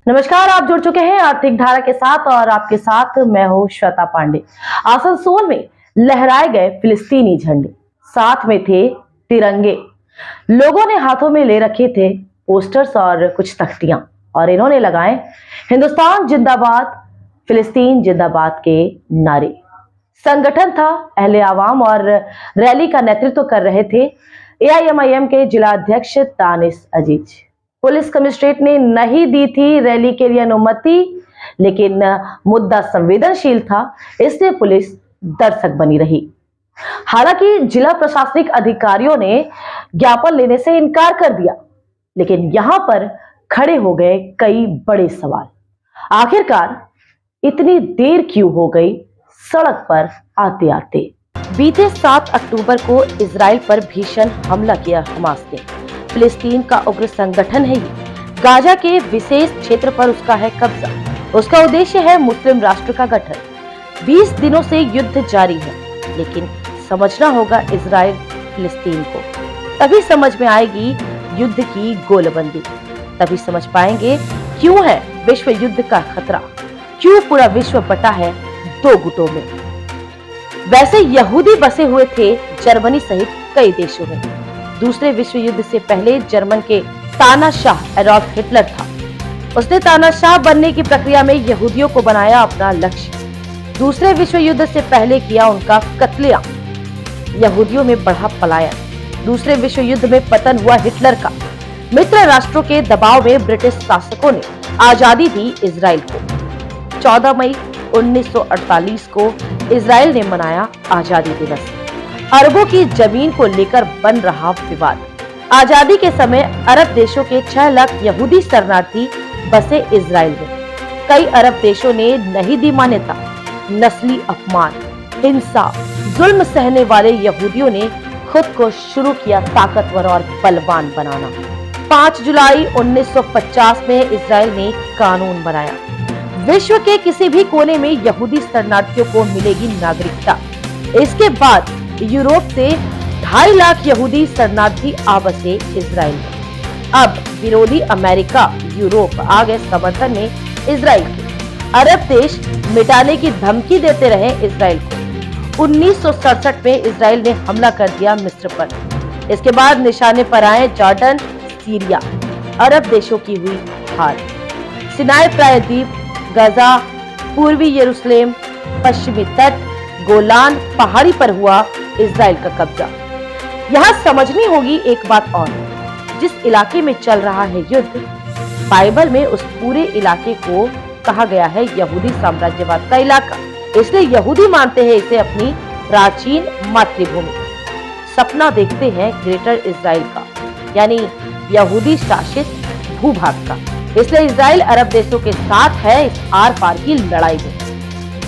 नमस्कार, आप जुड़ चुके हैं आर्थिक धारा के साथ और आपके साथ मैं हूं श्वेता पांडे। आसनसोल में लहराए गए फिलिस्तीनी झंडे, साथ में थे तिरंगे। लोगों ने हाथों में ले रखे थे पोस्टर्स और कुछ तख्तियां और इन्होंने लगाए हिंदुस्तान जिंदाबाद, फिलिस्तीन जिंदाबाद के नारे। संगठन था अहले आवाम और रैली का नेतृत्व कर रहे थे एआईएमआईएम के जिला अध्यक्ष दानिश अजीज। पुलिस कमिश्नरेट ने नहीं दी थी रैली के लिए अनुमति, लेकिन मुद्दा संवेदनशील था, इसलिए पुलिस दर्शक बनी रही। हालांकि जिला प्रशासनिक अधिकारियों ने ज्ञापन लेने से इनकार कर दिया, लेकिन यहां पर खड़े हो गए कई बड़े सवाल। आखिरकार इतनी देर क्यों हो गई सड़क पर आते आते? बीते 7 अक्टूबर को इजराइल पर भीषण हमला किया हमास ने। फिलिस्तीन का उग्र संगठन है ये। गाजा के विशेष क्षेत्र पर उसका है कब्जा। उसका उद्देश्य है मुस्लिम राष्ट्र का गठन। 20 दिनों से युद्ध जारी है, लेकिन समझना होगा इजराइल फिलिस्तीन को। तभी समझ में आएगी युद्ध की गोलबंदी। तभी समझ पाएंगे क्यों है विश्व युद्ध का खतरा, क्यों पूरा विश्व बटा है 2 गुटों में। वैसे यहूदी बसे हुए थे जर्मनी सहित कई देशों में। दूसरे विश्व युद्ध से पहले जर्मन के तानाशाह एडोल्फ हिटलर था। उसने तानाशाह बनने की प्रक्रिया में यहूदियों को बनाया अपना लक्ष्य। दूसरे विश्व युद्ध से पहले किया उनका कत्लेआम, यहूदियों में बढ़ा पलायन। दूसरे विश्व युद्ध में पतन हुआ हिटलर का। मित्र राष्ट्रों के दबाव में ब्रिटिश शासकों ने आजादी दी इजराइल को। 14 मई 1948 को इजराइल ने मनाया आजादी दिवस। अरबों की जमीन को लेकर बन रहा विवाद। आजादी के समय अरब देशों के 6 लाख यहूदी शरणार्थी बसे इजराइल में। कई अरब देशों ने नहीं दी मान्यता। नस्ली अपमान, हिंसा, जुल्म सहने वाले यहूदियों ने खुद को शुरू किया ताकतवर और बलवान बनाना। 5 जुलाई 1950 में इजराइल ने कानून बनाया। विश्व के किसी भी कोने में यहूदी शरणार्थियों को मिलेगी नागरिकता। इसके बाद यूरोप से 2.5 लाख यहूदी शरणार्थी आ बसे इजराइल में। अब विरोधी अमेरिका, यूरोप आ गए समर्थन में इजराइल के। अरब देश मिटाने की धमकी देते रहे इजराइल को। 1967 में इजराइल ने हमला कर दिया मिस्र पर। इसके बाद निशाने पर आए जॉर्डन, सीरिया। अरब देशों की हुई हार। सिनाई प्रायद्वीप, गाजा, पूर्वी यरूशलेम, पश्चिमी तट, गोलान पहाड़ी पर हुआ इजराइल का कब्जा। यहाँ समझनी होगी एक बात और, जिस इलाके में चल रहा है युद्ध, बाइबल में उस पूरे इलाके को कहा गया है यहूदी साम्राज्यवाद का इलाका। इसलिए यहूदी मानते हैं इसे अपनी प्राचीन मातृभूमि। सपना देखते हैं ग्रेटर इजराइल का, यानी यहूदी शासित भूभाग का। इसलिए इजराइल अरब देशों के साथ है इस आर पार की लड़ाई में।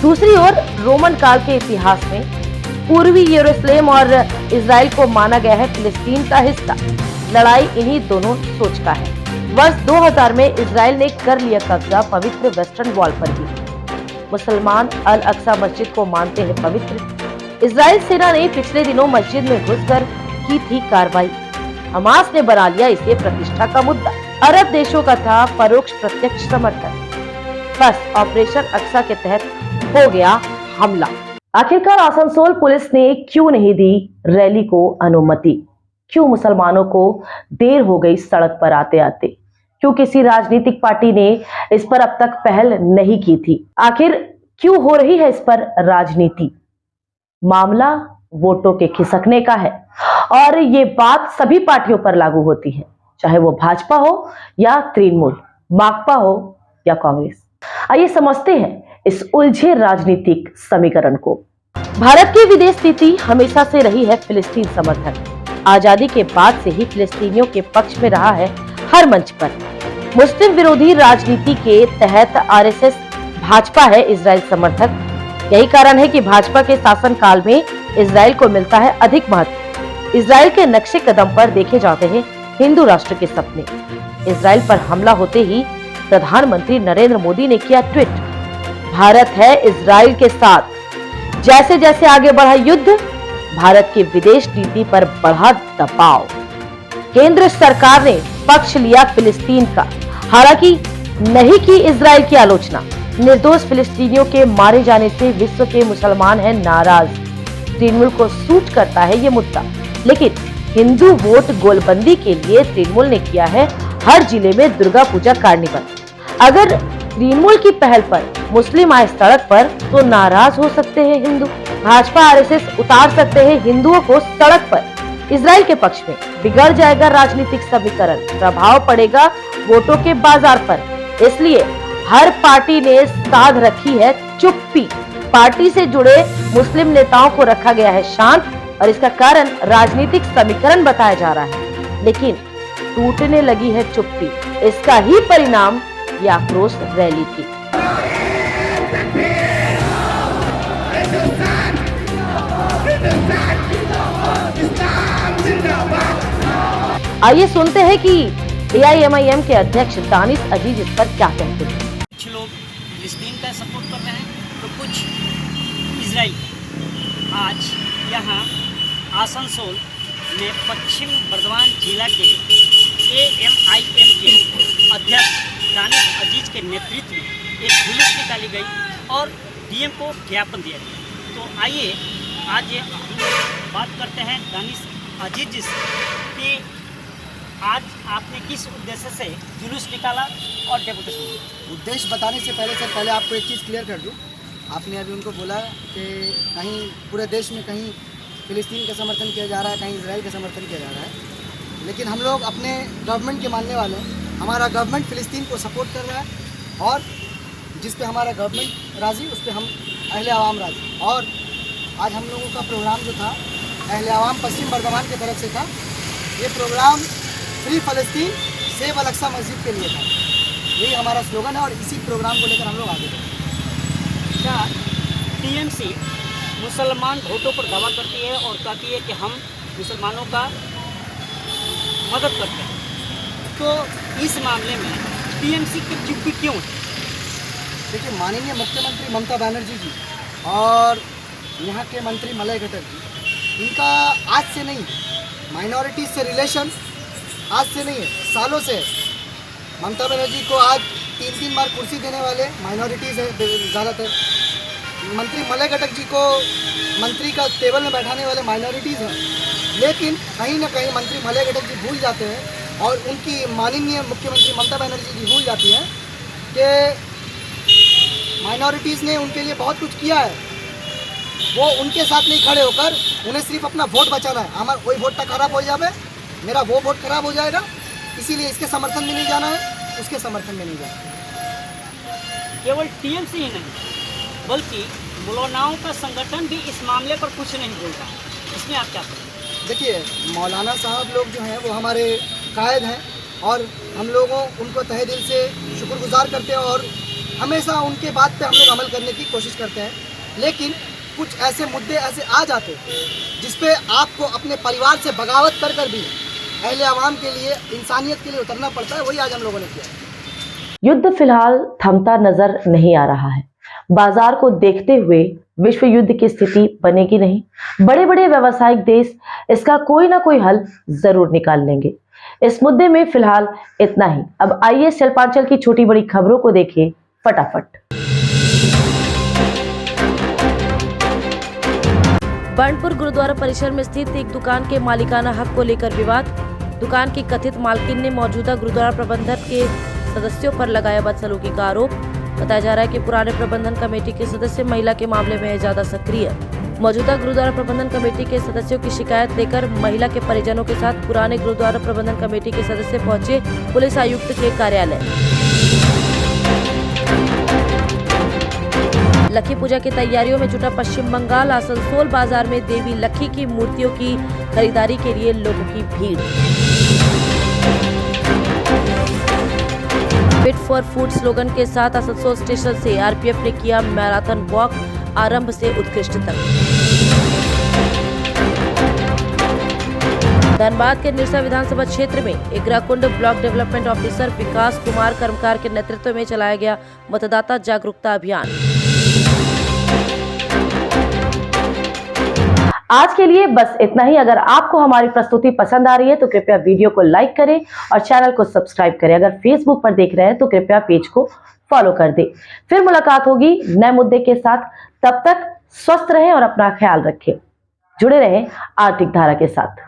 दूसरी ओर रोमन काल के इतिहास में पूर्वी यरूशलेम और इजराइल को माना गया है फिलिस्तीन का हिस्सा। लड़ाई इन्हीं दोनों सोच का है। वर्ष 2000 में इजराइल ने कर लिया कब्जा पवित्र वेस्टर्न वॉल पर भी। मुसलमान अल अक्सा मस्जिद को मानते हैं पवित्र। इजराइल सेना ने पिछले दिनों मस्जिद में घुसकर की थी कार्रवाई। हमास ने बना लिया इसे प्रतिष्ठा का मुद्दा। अरब देशों का था परोक्ष प्रत्यक्ष समर्थन। बस ऑपरेशन अक्सा के तहत हो गया हमला। आखिरकार आसनसोल पुलिस ने क्यों नहीं दी रैली को अनुमति? क्यों मुसलमानों को देर हो गई सड़क पर आते आते? क्यों किसी राजनीतिक पार्टी ने इस पर अब तक पहल नहीं की थी? आखिर क्यों हो रही है इस पर राजनीति? मामला वोटों के खिसकने का है और ये बात सभी पार्टियों पर लागू होती है, चाहे वो भाजपा हो या तृणमूल, माकपा हो या कांग्रेस। आइए समझते हैं इस उलझे राजनीतिक समीकरण को। भारत की विदेश नीति हमेशा से रही है फिलिस्तीन समर्थन। आजादी के बाद से ही फिलिस्तीनियों के पक्ष में रहा है हर मंच पर। मुस्लिम विरोधी राजनीति के तहत आरएसएस भाजपा है इजराइल समर्थक। यही कारण है कि भाजपा के शासनकाल में इजराइल को मिलता है अधिक महत्व। इजराइल के नक्शे कदम पर देखे जाते हैं हिंदू राष्ट्र के सपने। इजराइल पर हमला होते ही प्रधानमंत्री नरेंद्र मोदी ने किया ट्वीट, भारत है इजराइल के साथ। जैसे जैसे आगे बढ़ा युद्ध, भारत की विदेश नीति पर बढ़ा दबाव। केंद्र सरकार ने पक्ष लिया फिलिस्तीन का। हालांकि नहीं की इजराइल की आलोचना। निर्दोष फिलिस्तीनियों के मारे जाने से विश्व के मुसलमान हैं नाराज। तृणमूल को सूट करता है ये मुद्दा, लेकिन हिंदू वोट गोलबंदी के लिए तृणमूल ने किया है हर जिले में दुर्गा पूजा कार्निवल। अगर तृणमूल की पहल पर मुस्लिम आए सड़क पर तो नाराज हो सकते हैं हिंदू। भाजपा आरएसएस उतार सकते हैं हिंदुओं को सड़क पर। इजराइल के पक्ष में बिगड़ जाएगा राजनीतिक समीकरण, प्रभाव पड़ेगा वोटों के बाजार पर। इसलिए हर पार्टी ने साध रखी है चुप्पी। पार्टी से जुड़े मुस्लिम नेताओं को रखा गया है शांत और इसका कारण राजनीतिक समीकरण बताया जा रहा है, लेकिन टूटने लगी है चुप्पी। इसका ही परिणाम ये आक्रोश रैली थी। आइए सुनते हैं कि एआईएमआईएम के अध्यक्ष दानिश अजीज इस पर क्या कहते हैं। कुछ लोग फिलिस्तीन का सपोर्ट कर रहे हैं तो कुछ इजराइल। आज यहाँ आसनसोल में पश्चिम बर्दवान जिला के एआईएमआईएम के अध्यक्ष दानिश अजीज के नेतृत्व में एक जुलूस निकाली गई और डीएम को ज्ञापन दिया गया। तो आइए आज हम बात करते हैं दानिश अजीज जी से कि आज आपने किस उद्देश्य से जुलूस निकाला और डेपुटेशन। उद्देश्य बताने से पहले आपको एक चीज़ क्लियर कर दूं। आपने अभी उनको बोला कि कहीं पूरे देश में कहीं फिलिस्तीन का समर्थन किया जा रहा है, कहीं इजराइल का समर्थन किया जा रहा है, लेकिन हम लोग अपने गवर्नमेंट के मानने वाले हैं। हमारा गवर्नमेंट फिलिस्तीन को सपोर्ट कर रहा है और जिस पे हमारा गवर्नमेंट राज़ी उस पर हम अहले आवाम राज़ी। और आज हम लोगों का प्रोग्राम जो था अहले आवाम पश्चिम बर्दवान की तरफ से था। ये प्रोग्राम फ्री फ़लस्तीन सेव अल-अक्सा मस्जिद के लिए था। यही हमारा स्लोगन है और इसी प्रोग्राम को लेकर हम लोग आगे बढ़े। क्या टीएमसी मुसलमान वोटों पर दावा करती है और कहती है कि हम मुसलमानों का मदद करते हैं, तो इस मामले में टीएमसी की चुप्पी क्यों है? देखिए, माननीय मुख्यमंत्री ममता बनर्जी जी और यहाँ के मंत्री मलय घटक जी, इनका आज से नहीं, माइनॉरिटीज़ से रिलेशन आज से नहीं है, सालों से। ममता बनर्जी को आज 3 बार कुर्सी देने वाले माइनॉरिटीज़ है ज़्यादातर। मंत्री मलय घटक जी को मंत्री का टेबल में बैठाने वाले माइनॉरिटीज़ हैं, लेकिन कहीं ना कहीं मंत्री मलय घटक जी भूल जाते हैं और उनकी माननीय मुख्यमंत्री ममता बनर्जी जी भूल जाती हैं कि माइनॉरिटीज़ ने उनके लिए बहुत कुछ किया है। वो उनके साथ नहीं खड़े होकर उन्हें सिर्फ अपना वोट बचाना है। हमारा कोई वोट तक खराब हो जाए, मेरा वो वोट खराब हो जाएगा, इसीलिए इसके समर्थन में नहीं जाना है, उसके समर्थन में नहीं जाना है। केवल टीएमसी ही नहीं बल्कि मौलानाओं का संगठन भी इस मामले पर कुछ नहीं बोल रहा है। इसमें आप क्या करें? देखिए, मौलाना साहब लोग जो हैं वो हमारे कायद हैं और हम लोगों उनको तहे दिल से शुक्रगुजार करते हैं और हमेशा उनके बात पे हम लोग अमल करने की कोशिश करते हैं। लेकिन कुछ ऐसे मुद्दे ऐसे आ जाते हैं जिसपे आपको अपने परिवार से बगावत कर भी अहले आवाम के लिए, इंसानियत के लिए उतरना पड़ता है। वही आज हम लोगों ने किया। युद्ध फिलहाल थमता नजर नहीं आ रहा है। बाजार को देखते हुए विश्व युद्ध की स्थिति बनेगी नहीं। बड़े बड़े व्यावसायिक देश इसका कोई ना कोई हल जरूर निकाल लेंगे। इस मुद्दे में फिलहाल इतना ही। अब आइए शिल्पांचल की छोटी बड़ी खबरों को देखें फटाफट। बर्नपुर गुरुद्वारा परिसर में स्थित एक दुकान के मालिकाना हक को लेकर विवाद। दुकान की कथित मालकिन ने मौजूदा गुरुद्वारा प्रबंधन के सदस्यों पर लगाया बदसलूकी का आरोप। बताया जा रहा है कि पुराने प्रबंधन कमेटी के सदस्य महिला के मामले में है ज्यादा सक्रिय। मौजूदा गुरुद्वारा प्रबंधन कमेटी के सदस्यों की शिकायत लेकर महिला के परिजनों के साथ पुराने गुरुद्वारा प्रबंधन कमेटी के सदस्य पहुंचे पुलिस आयुक्त के कार्यालय। लक्खी पूजा की तैयारियों में जुटा पश्चिम बंगाल। आसनसोल बाजार में देवी लक्खी की मूर्तियों की खरीदारी के लिए लोगों की भीड़। फिट फॉर फूड स्लोगन के साथ आसनसोल स्टेशन से आरपीएफ ने किया मैराथन वॉक, आरंभ से उत्कृष्ट तक। धनबाद के निरसा विधानसभा क्षेत्र में इग्राकुंड ब्लॉक डेवलपमेंट ऑफिसर विकास कुमार कर्मकार के नेतृत्व में चलाया गया मतदाता जागरूकता अभियान। आज के लिए बस इतना ही। अगर आपको हमारी प्रस्तुति पसंद आ रही है तो कृपया वीडियो को लाइक करें और चैनल को सब्सक्राइब करें। अगर फेसबुक पर देख रहे हैं तो कृपया पेज को फॉलो कर दें। फिर मुलाकात होगी नए मुद्दे के साथ। तब तक स्वस्थ रहें और अपना ख्याल रखें। जुड़े रहें आर्थिक धारा के साथ।